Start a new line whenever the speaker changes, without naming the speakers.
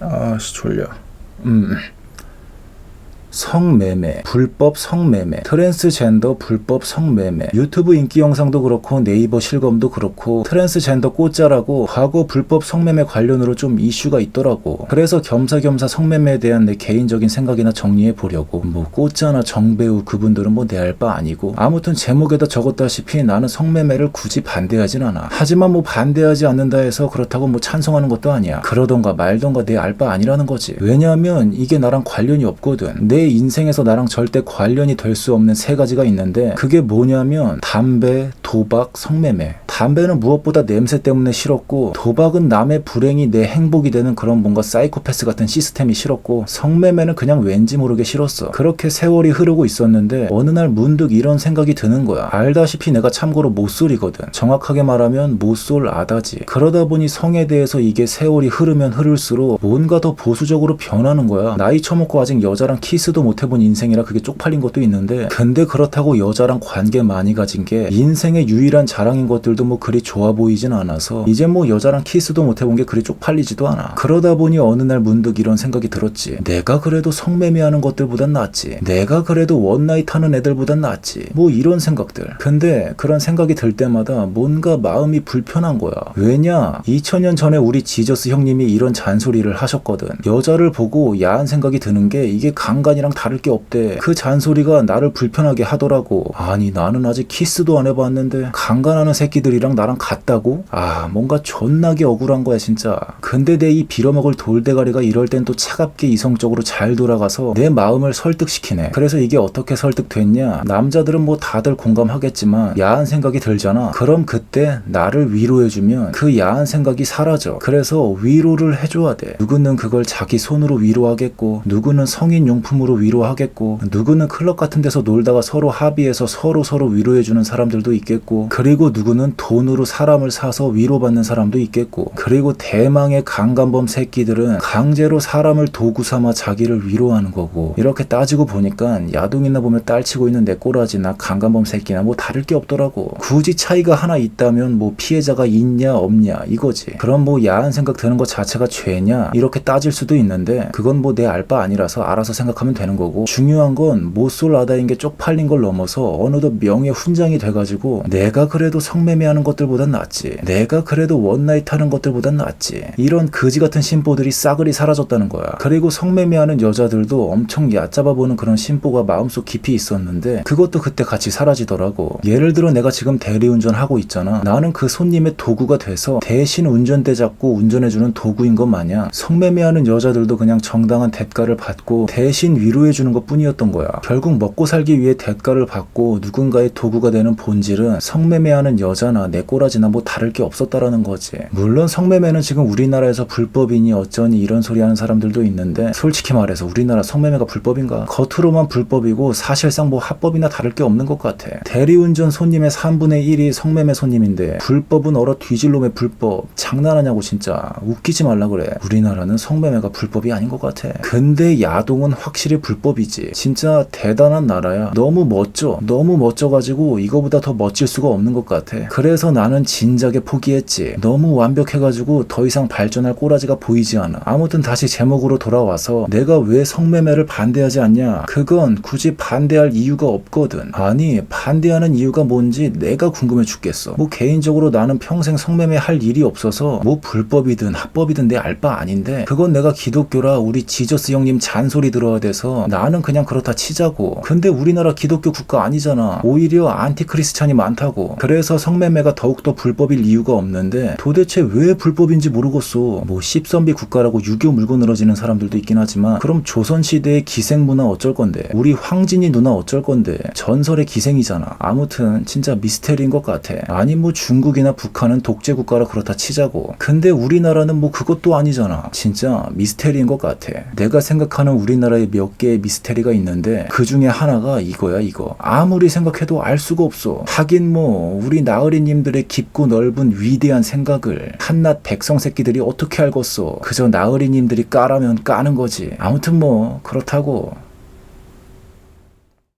아씨 졸려. 성매매, 불법 성매매, 트랜스젠더 불법 성매매, 유튜브 인기 영상도 그렇고 네이버 실검도 그렇고 트랜스젠더 꽃자라고 과거 불법 성매매 관련으로 좀 이슈가 있더라고. 그래서 겸사겸사 성매매에 대한 내 개인적인 생각이나 정리해 보려고. 뭐 꽃자나 정배우 그분들은 뭐 내 알 바 아니고, 아무튼 제목에다 적었다시피 나는 성매매를 굳이 반대하진 않아. 하지만 뭐 반대하지 않는다 해서 그렇다고 뭐 찬성하는 것도 아니야. 그러던가 말던가 내 알 바 아니라는 거지. 왜냐하면 이게 나랑 관련이 없거든. 내 인생에서 나랑 절대 관련이 될 수 없는 세 가지가 있는데, 그게 뭐냐면 담배, 도박, 성매매. 담배는 무엇보다 냄새 때문에 싫었고, 도박은 남의 불행이 내 행복이 되는 그런 뭔가 사이코패스 같은 시스템이 싫었고, 성매매는 그냥 왠지 모르게 싫었어. 그렇게 세월이 흐르고 있었는데 어느 날 문득 이런 생각이 드는 거야. 알다시피 내가 참고로 모쏠이거든. 정확하게 말하면 모쏠 아다지. 그러다 보니 성에 대해서 이게 세월이 흐르면 흐를수록 뭔가 더 보수적으로 변하는 거야. 나이 처먹고 아직 여자랑 키스도 못 해본 인생이라 그게 쪽팔린 것도 있는데, 근데 그렇다고 여자랑 관계 많이 가진 게 인생의 유일한 자랑인 것들도 뭐 그리 좋아 보이진 않아서 이제 뭐 여자랑 키스도 못 해본 게 그리 쪽팔리지도 않아. 그러다 보니 어느 날 문득 이런 생각이 들었지. 내가 그래도 성매매하는 것들보단 낫지. 내가 그래도 원나잇 하는 애들보단 낫지. 뭐 이런 생각들. 근데 그런 생각이 들 때마다 뭔가 마음이 불편한 거야. 왜냐? 2000년 전에 우리 지저스 형님이 이런 잔소리를 하셨거든. 여자를 보고 야한 생각이 드는 게 이게 강간이랑 다를 게 없대. 그 잔소리가 나를 불편하게 하더라고. 아니 나는 아직 키스도 안 해봤는데 강간하는 새끼들이랑 나랑 같다고? 아 뭔가 존나게 억울한 거야 진짜. 근데 내 이 빌어먹을 돌대가리가 이럴 땐 또 차갑게 이성적으로 잘 돌아가서 내 마음을 설득시키네. 그래서 이게 어떻게 설득됐냐? 남자들은 뭐 다들 공감하겠지만 야한 생각이 들잖아. 그럼 그때 나를 위로해주면 그 야한 생각이 사라져. 그래서 위로를 해줘야 돼. 누구는 그걸 자기 손으로 위로하겠고, 누구는 성인 용품으로 위로하겠고, 누구는 클럽 같은 데서 놀다가 서로 합의해서 서로 위로해주는 사람들도 있겠고, 그리고 누구는 돈으로 사람을 사서 위로받는 사람도 있겠고, 그리고 대망의 강간범 새끼들은 강제로 사람을 도구 삼아 자기를 위로하는 거고. 이렇게 따지고 보니까 야동이나 보면 딸치고 있는 내 꼬라지나 강간범 새끼나 뭐 다를 게 없더라고. 굳이 차이가 하나 있다면 뭐 피해자가 있냐 없냐 이거지. 그럼 뭐 야한 생각 드는 것 자체가 죄냐 이렇게 따질 수도 있는데, 그건 뭐 내 알 바 아니라서 알아서 생각하면 되는 거고, 중요한 건 모쏠 아다인 게 쪽팔린 걸 넘어서 어느덧 명예 훈장이 돼가지고 내가 그래도 성매매하는 것들보단 낫지, 내가 그래도 원나잇 하는 것들보단 낫지, 이런 거지 같은 심보들이 싸그리 사라졌다는 거야. 그리고 성매매하는 여자들도 엄청 얕잡아 보는 그런 심보가 마음속 깊이 있었는데 그것도 그때 같이 사라지더라고. 예를 들어 내가 지금 대리운전 하고 있잖아. 나는 그 손님의 도구가 돼서 대신 운전대 잡고 운전해주는 도구인 것 마냥 성매매하는 여자들도 그냥 정당한 대가를 받고 대신 위로해주는 것 뿐이었던 거야. 결국 먹고 살기 위해 대가를 받고 누군가의 도구가 되는 본질은 성매매하는 여자나 내 꼬라지나 뭐 다를 게 없었다라는 거지. 물론 성매매는 지금 우리나라에서 불법이니 어쩌니 이런 소리 하는 사람들도 있는데, 솔직히 말해서 우리나라 성매매가 불법인가? 겉으로만 불법이고 사실상 뭐 합법이나 다를 게 없는 것 같아. 대리운전 손님의 3분의 1이 성매매 손님인데 불법은 얼어 뒤질 놈의 불법. 장난하냐고 진짜. 웃기지 말라 그래. 우리나라는 성매매가 불법이 아닌 것 같아. 근데 야동은 확실히 불법이지. 진짜 대단한 나라야. 너무 멋져. 너무 멋져가지고 이거보다 더 멋질 수가 없는 것 같아. 그래서 나는 진작에 포기했지. 너무 완벽해가지고 더 이상 발전할 꼬라지가 보이지 않아. 아무튼 다시 제목으로 돌아와서 내가 왜 성매매를 반대하지 않냐? 그건 굳이 반대할 이유가 없거든. 아니 반대하는 이유가 뭔지 내가 궁금해 죽겠어. 뭐 개인적으로 나는 평생 성매매 할 일이 없어서 뭐 불법이든 합법이든 내 알 바 아닌데, 그건 내가 기독교라 우리 지저스 형님 잔소리 들어야 돼서 나는 그냥 그렇다 치자고. 근데 우리나라 기독교 국가 아니잖아. 오히려 안티크리스찬이 많다고. 그래서 성매매가 더욱더 불법일 이유가 없는데 도대체 왜 불법인지 모르겠어. 뭐 씹선비 국가라고 유교 물고 늘어지는 사람들도 있긴 하지만, 그럼 조선시대의 기생문화 어쩔 건데, 우리 황진이 누나 어쩔 건데, 전설의 기생이잖아. 아무튼 진짜 미스테리인 것 같아. 아니 뭐 중국이나 북한은 독재 국가라 그렇다 치자고. 근데 우리나라는 뭐 그것도 아니잖아. 진짜 미스테리인 것 같아. 내가 생각하는 우리나라에 몇 개의 미스테리가 있는데 그 중에 하나가 이거야 이거. 아무리 생각해도 알 수가 없어. 하긴 뭐 우리 나으리님들의 깊고 넓은 위대한 생각을 한낱 백성 새끼들이 어떻게 알겠어. 그저 나으리님들이 까라면 까는 거지. 아무튼 뭐 그렇다고.